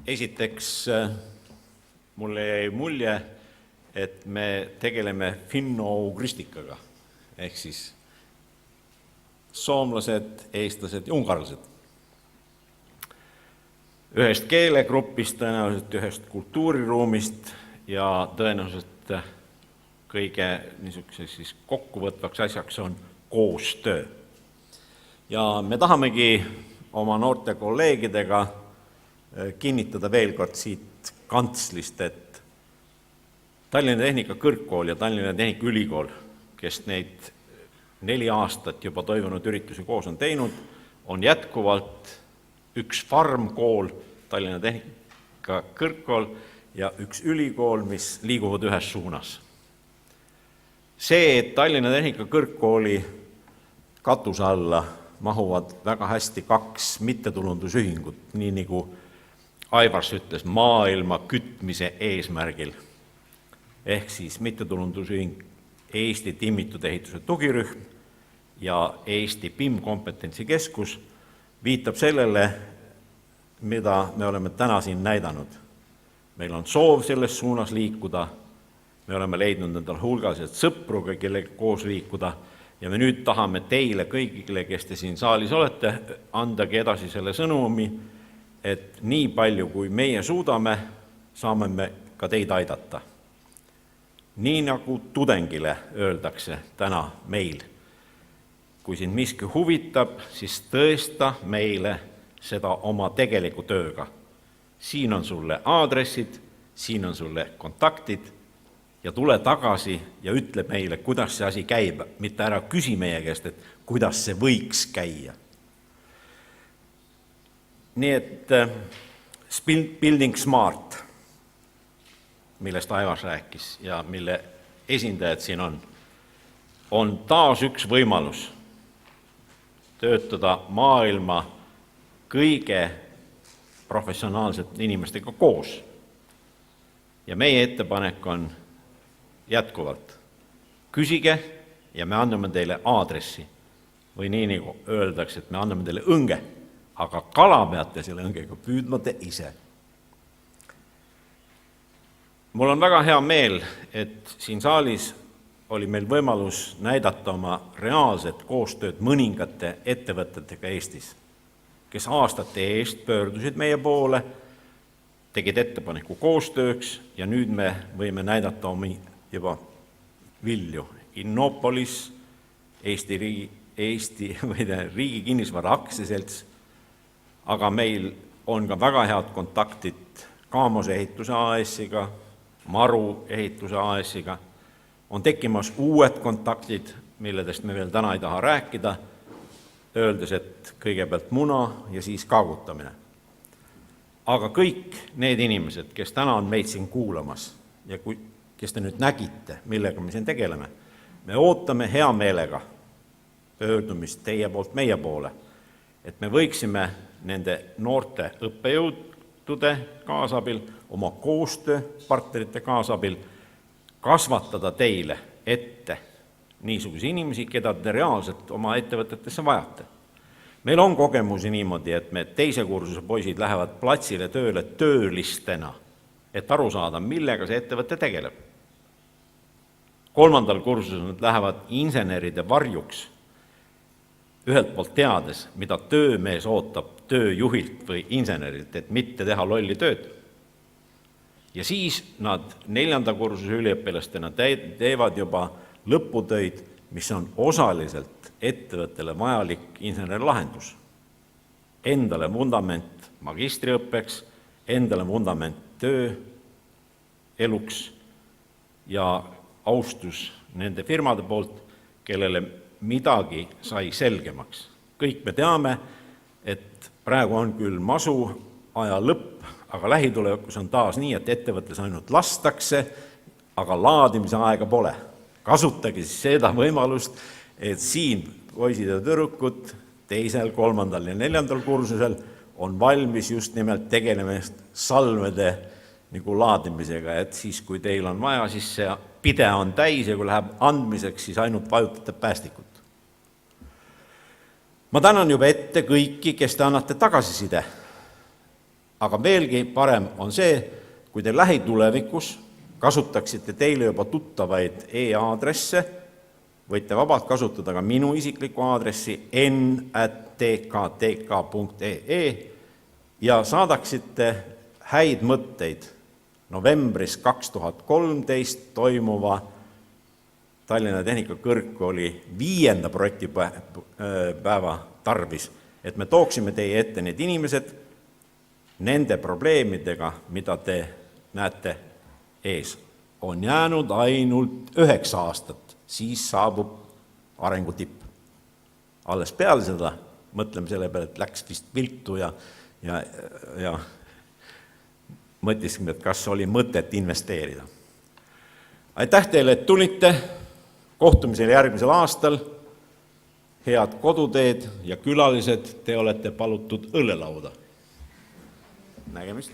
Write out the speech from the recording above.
Esiteks mulle jäi mulje, et me tegeleme finno-ugristikaga, ehk siis soomlased, eestlased ja ungarlased. Ühest keelegrupist, tõenäoliselt ühest kultuuriruumist ja tõenäoliselt kõige niisuguseks siis kokkuvõtvaks asjaks on koostöö. Ja me tahamegi oma noorte kolleegidega kinnitada veel kord siit kantslist, et Tallinna Tehnikakõrgkool ja Tallinna Tehnikaülikool, kes neid 4 aastat juba toimunud üritusi koos on teinud, on jätkuvalt üks farmkool, Tallinna Tehnikakõrgkool, ja üks ülikool, mis liiguvad ühes suunas. See, et Tallinna Tehnikakõrgkooli katuse alla mahuvad väga hästi 2 mittetulundusühingut, nii nagu Aivars ütles, maailma kütmise eesmärgil, ehk siis mittetulundusühing Eesti timmitud ehituse tugirühm ja Eesti PIM kompetentsikeskus viitab sellele, mida me oleme täna siin näidanud. Meil on soov selles suunas liikuda, me oleme leidnud endal hulgaliselt sõpru, kellega koos liikuda, ja me nüüd tahame teile kõigile, kes te siin saalis olete, andagi edasi selle sõnumi, et nii palju, kui meie suudame, saame me ka teid aidata. Nii nagu tudengile öeldakse täna meil. Kui sind miski huvitab, siis tõesta meile seda oma tegeliku tööga. Siin on sulle aadressid, siin on sulle kontaktid ja tule tagasi ja ütle meile, kuidas see asi käib, mitte ära küsi meie käest, et kuidas see võiks käia. Nii et Building Smart, millest Aivars rääkis ja mille esindajad siin on taas üks võimalus töötada maailma kõige professionaalsete inimestega koos. Ja meie ettepanek on jätkuvalt, küsige ja me anname teile aadressi või nii nagu öeldakse, et me anname teile õnge, aga kala peate selle õngega püüdma te ise. Mul on väga hea meel, et siin saalis oli meil võimalus näidata oma reaalset koostööd mõningate ettevõtetega Eestis, kes aastate eest pöördusid meie poole, tegid ettepaneku koostööks ja nüüd me võime näidata omi juba vilju. Innopolis, Eesti Riigi Kinnisvara Aktsiaselts, aga meil on ka väga head kontaktid Kaamose ehituse AS-iga, Maru ehituse AS-iga, on tekkimas uued kontaktid, milledest me veel täna ei taha rääkida, öeldes, et kõigepealt muna ja siis kaagutamine. Aga kõik need inimesed, kes täna on meid siin kuulamas ja kes te nüüd nägite, millega me siin tegeleme, me ootame hea meelega pöördumist teie poolt meie poole, et me võiksime nende noorte õppejõudude kaasabil, oma koostööpartnerite kaasabil kasvatada teile ette niisuguse inimesi, keda te reaalselt oma ettevõtetesse vajate. Meil on kogemusi niimoodi, et me teise kursuse poisid lähevad platsile tööle töölistena, et aru saada, millega see ettevõte tegeleb. 3. kursusel nad lähevad inseneride varjuks, ühelt poolt teades, mida töömees ootab tööjuhilt või insenerilt, et mitte teha lolli tööd. Ja siis nad 4. kursuse üliõpilastena teevad juba lõputöid, mis on osaliselt ettevõttele vajalik insenerlahendus. Endale vundament magistriõppeks, endale vundament töö eluks ja austus nende firmade poolt, kellele midagi sai selgemaks. Kõik me teame, et praegu on küll masu aja lõpp, aga lähitulevikus on taas nii, et ettevõttes ainult lastakse, aga laadimise aega pole. Kasutage siis seda võimalust, et siin poisid ja tüdrukud 2., 3. ja 4. kursusel on valmis just nimelt tegelemist salvede nagu laadimisega, et siis, kui teil on vaja, siis see pide on täis ja kui läheb andmiseks, siis ainult vajutate päästikut. Ma tänan juba ette kõiki, kes te annate tagasiside, aga veelgi parem on see, kui te lähitulevikus kasutaksite teile juba tuttavaid e-aadresse, võite vabalt kasutada ka minu isiklikku aadressi n@tktk.ee ja saadaksite häid mõtteid novembris 2013 toimuva Tallinna Tehnikakõrgkooli 5. projektipäeva tarvis, et me tooksime teie ette need inimesed nende probleemidega, mida te näete ees. On jäänud ainult 9 aastat, siis saabub arengutipp. Alles peale seda mõtleme selle peale, et läks vist viltu ja mõtlesin, et kas oli mõtet investeerida. Aitäh teile, et tulite, kohtumisel järgmisel aastal, head koduteed ja külalised, te olete palutud õllelauda. Nägemist!